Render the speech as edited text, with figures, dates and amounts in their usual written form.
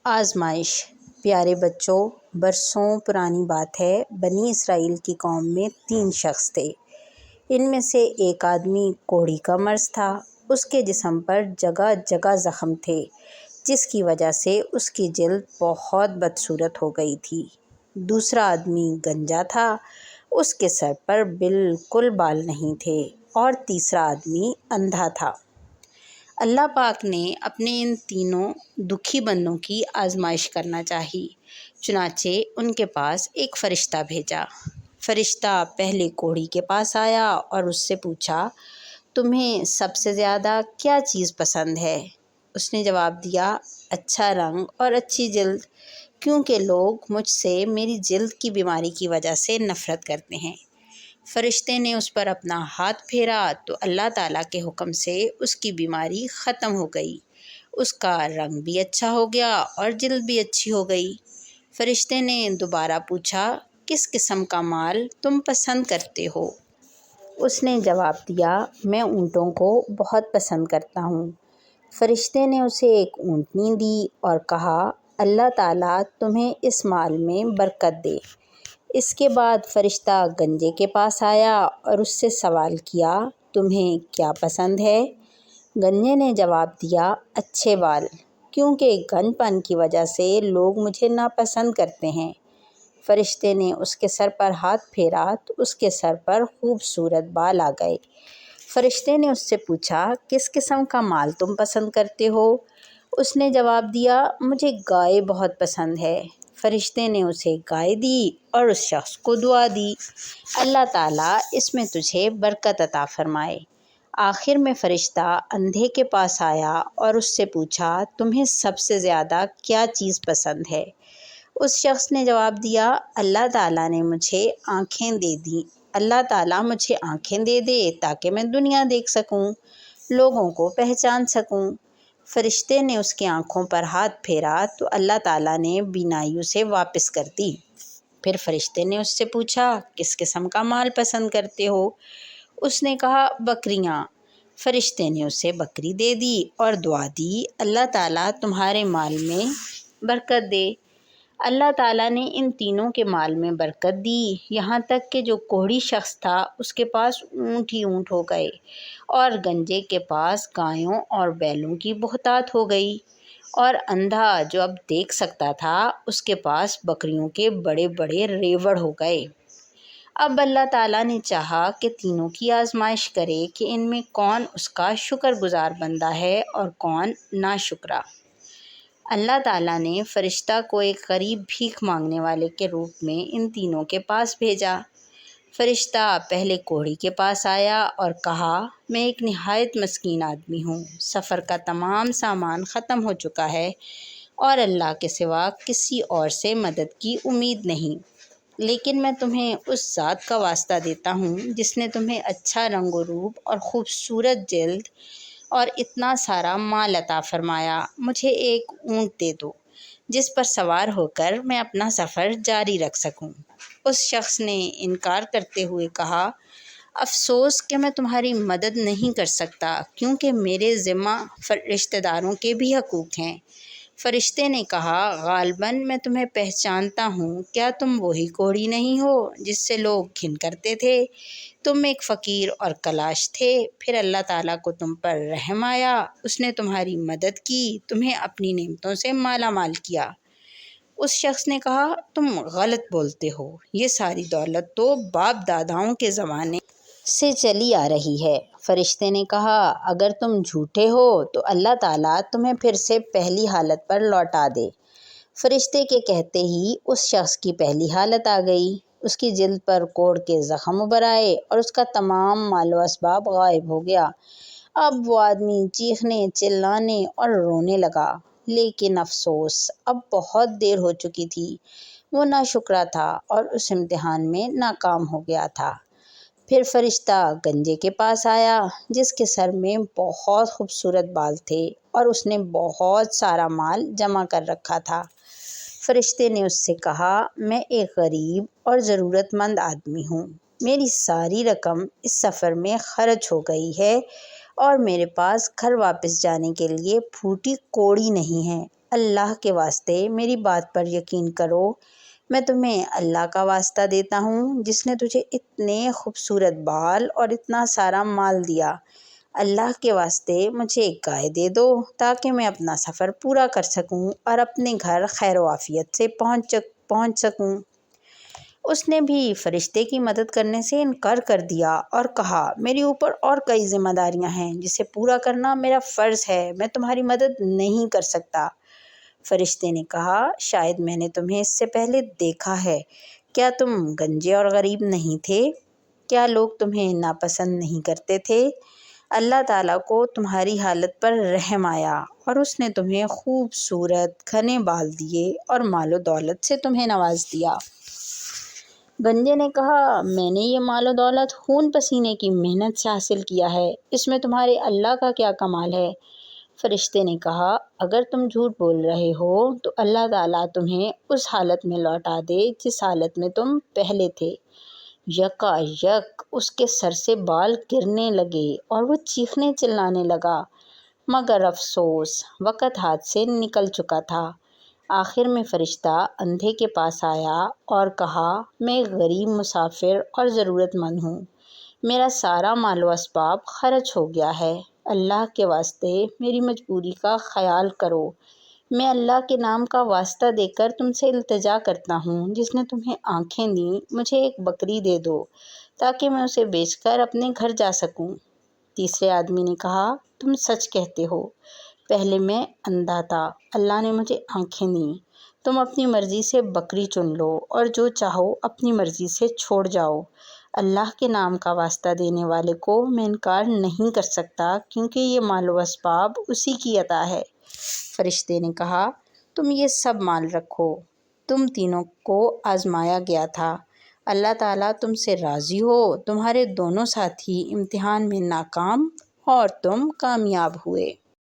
آزمائش۔ پیارے بچوں، برسوں پرانی بات ہے، بنی اسرائیل کی قوم میں 3 شخص تھے۔ ان میں سے ایک آدمی کوڑی کا مرض تھا۔ اس کے جسم پر جگہ جگہ زخم تھے، جس کی وجہ سے اس کی جلد بہت بدصورت ہو گئی تھی۔ دوسرا آدمی گنجا تھا، اس کے سر پر بالکل بال نہیں تھے، اور تیسرا آدمی اندھا تھا۔ اللہ پاک نے اپنے ان تینوں دکھی بندوں کی آزمائش کرنا چاہی، چنانچہ ان کے پاس ایک فرشتہ بھیجا۔ فرشتہ پہلے کوڑھی کے پاس آیا اور اس سے پوچھا، تمہیں سب سے زیادہ کیا چیز پسند ہے؟ اس نے جواب دیا، اچھا رنگ اور اچھی جلد، کیونکہ لوگ مجھ سے میری جلد کی بیماری کی وجہ سے نفرت کرتے ہیں۔ فرشتے نے اس پر اپنا ہاتھ پھیرا تو اللہ تعالیٰ کے حکم سے اس کی بیماری ختم ہو گئی، اس کا رنگ بھی اچھا ہو گیا اور جلد بھی اچھی ہو گئی۔ فرشتے نے دوبارہ پوچھا، کس قسم کا مال تم پسند کرتے ہو؟ اس نے جواب دیا، میں اونٹوں کو بہت پسند کرتا ہوں۔ فرشتے نے اسے ایک اونٹنی دی اور کہا، اللہ تعالیٰ تمہیں اس مال میں برکت دے۔ اس کے بعد فرشتہ گنجے کے پاس آیا اور اس سے سوال کیا، تمہیں کیا پسند ہے؟ گنجے نے جواب دیا، اچھے بال، کیونکہ گنج پن کی وجہ سے لوگ مجھے ناپسند کرتے ہیں۔ فرشتے نے اس کے سر پر ہاتھ پھیرا تو اس کے سر پر خوبصورت بال آ گئے۔ فرشتے نے اس سے پوچھا، کس قسم کا مال تم پسند کرتے ہو؟ اس نے جواب دیا، مجھے گائے بہت پسند ہے۔ فرشتے نے اسے گائے دی اور اس شخص کو دعا دی، اللہ تعالیٰ اس میں تجھے برکت عطا فرمائے۔ آخر میں فرشتہ اندھے کے پاس آیا اور اس سے پوچھا، تمہیں سب سے زیادہ کیا چیز پسند ہے؟ اس شخص نے جواب دیا، اللہ تعالیٰ نے مجھے آنکھیں دے دیں، اللہ تعالیٰ مجھے آنکھیں دے دے تاکہ میں دنیا دیکھ سکوں، لوگوں کو پہچان سکوں۔ فرشتے نے اس کی آنکھوں پر ہاتھ پھیرا تو اللہ تعالیٰ نے بینائی اسے واپس کر دی۔ پھر فرشتے نے اس سے پوچھا، کس قسم کا مال پسند کرتے ہو؟ اس نے کہا، بکریاں۔ فرشتے نے اسے بکری دے دی اور دعا دی، اللہ تعالیٰ تمہارے مال میں برکت دے۔ اللہ تعالیٰ نے ان تینوں کے مال میں برکت دی، یہاں تک کہ جو کوڑھی شخص تھا اس کے پاس اونٹ ہی اونٹ ہو گئے، اور گنجے کے پاس گایوں اور بیلوں کی بہتات ہو گئی، اور اندھا جو اب دیکھ سکتا تھا اس کے پاس بکریوں کے بڑے بڑے ریوڑ ہو گئے۔ اب اللہ تعالیٰ نے چاہا کہ تینوں کی آزمائش کرے کہ ان میں کون اس کا شکر گزار بندہ ہے اور کون ناشکرا۔ اللہ تعالیٰ نے فرشتہ کو ایک غریب بھیک مانگنے والے کے روپ میں ان تینوں کے پاس بھیجا۔ فرشتہ پہلے کوڑھی کے پاس آیا اور کہا، میں ایک نہایت مسکین آدمی ہوں، سفر کا تمام سامان ختم ہو چکا ہے اور اللہ کے سوا کسی اور سے مدد کی امید نہیں، لیکن میں تمہیں اس ذات کا واسطہ دیتا ہوں جس نے تمہیں اچھا رنگ و روپ اور خوبصورت جلد اور اتنا سارا مال عطا فرمایا، مجھے ایک اونٹ دے دو جس پر سوار ہو کر میں اپنا سفر جاری رکھ سکوں۔ اس شخص نے انکار کرتے ہوئے کہا، افسوس کہ میں تمہاری مدد نہیں کر سکتا، کیونکہ میرے ذمہ رشتہ داروں کے بھی حقوق ہیں۔ فرشتے نے کہا، غالباً میں تمہیں پہچانتا ہوں، کیا تم وہی کوڑھی نہیں ہو جس سے لوگ گھن کرتے تھے؟ تم ایک فقیر اور کلاش تھے، پھر اللہ تعالیٰ کو تم پر رحم آیا، اس نے تمہاری مدد کی، تمہیں اپنی نعمتوں سے مالا مال کیا۔ اس شخص نے کہا، تم غلط بولتے ہو، یہ ساری دولت تو باپ داداؤں کے زمانے سے چلی آ رہی ہے۔ فرشتے نے کہا، اگر تم جھوٹے ہو تو اللہ تعالیٰ تمہیں پھر سے پہلی حالت پر لوٹا دے۔ فرشتے کے کہتے ہی اس شخص کی پہلی حالت آ گئی، اس کی جلد پر کوڑ کے زخم ابھر آئے اور اس کا تمام مال و اسباب غائب ہو گیا۔ اب وہ آدمی چیخنے، چلانے اور رونے لگا، لیکن افسوس، اب بہت دیر ہو چکی تھی، وہ ناشکرا تھا اور اس امتحان میں ناکام ہو گیا تھا۔ پھر فرشتہ گنجے کے پاس آیا جس کے سر میں بہت خوبصورت بال تھے اور اس نے بہت سارا مال جمع کر رکھا تھا۔ فرشتے نے اس سے کہا، میں ایک غریب اور ضرورت مند آدمی ہوں، میری ساری رقم اس سفر میں خرچ ہو گئی ہے اور میرے پاس گھر واپس جانے کے لیے پھوٹی کوڑی نہیں ہے، اللہ کے واسطے میری بات پر یقین کرو، میں تمہیں اللہ کا واسطہ دیتا ہوں جس نے تجھے اتنے خوبصورت بال اور اتنا سارا مال دیا۔ اللہ کے واسطے مجھے ایک گائے دے دو تاکہ میں اپنا سفر پورا کر سکوں اور اپنے گھر خیر و عافیت سے پہنچ سکوں۔ اس نے بھی فرشتے کی مدد کرنے سے انکار کر دیا اور کہا، میرے اوپر اور کئی ذمہ داریاں ہیں جسے پورا کرنا میرا فرض ہے، میں تمہاری مدد نہیں کر سکتا۔ فرشتے نے کہا، شاید میں نے تمہیں اس سے پہلے دیکھا ہے، کیا تم گنجے اور غریب نہیں تھے؟ کیا لوگ تمہیں ناپسند نہیں کرتے تھے؟ اللہ تعالیٰ کو تمہاری حالت پر رحم آیا اور اس نے تمہیں خوبصورت گھنے بال دیے اور مال و دولت سے تمہیں نواز دیا۔ گنجے نے کہا، میں نے یہ مال و دولت خون پسینے کی محنت سے حاصل کیا ہے، اس میں تمہارے اللہ کا کیا کمال ہے؟ فرشتے نے کہا، اگر تم جھوٹ بول رہے ہو تو اللہ تعالیٰ تمہیں اس حالت میں لوٹا دے جس حالت میں تم پہلے تھے۔ یکا یک اس کے سر سے بال گرنے لگے اور وہ چیخنے چلانے لگا، مگر افسوس وقت ہاتھ سے نکل چکا تھا۔ آخر میں فرشتہ اندھے کے پاس آیا اور کہا، میں ایک غریب مسافر اور ضرورت مند ہوں، میرا سارا مال و اسباب خرچ ہو گیا ہے، اللہ کے واسطے میری مجبوری کا خیال کرو۔ میں اللہ کے نام کا واسطہ دے کر تم سے التجا کرتا ہوں جس نے تمہیں آنکھیں دیں، مجھے ایک بکری دے دو تاکہ میں اسے بیچ کر اپنے گھر جا سکوں۔ تیسرے آدمی نے کہا، تم سچ کہتے ہو، پہلے میں اندھا تھا، اللہ نے مجھے آنکھیں دیں، تم اپنی مرضی سے بکری چن لو اور جو چاہو اپنی مرضی سے چھوڑ جاؤ۔ اللہ کے نام کا واسطہ دینے والے کو میں انکار نہیں کر سکتا کیونکہ یہ مال و اسباب اسی کی عطا ہے۔ فرشتے نے کہا، تم یہ سب مال رکھو، تم تینوں کو آزمایا گیا تھا، اللہ تعالیٰ تم سے راضی ہو، تمہارے دونوں ساتھی امتحان میں ناکام اور تم کامیاب ہوئے۔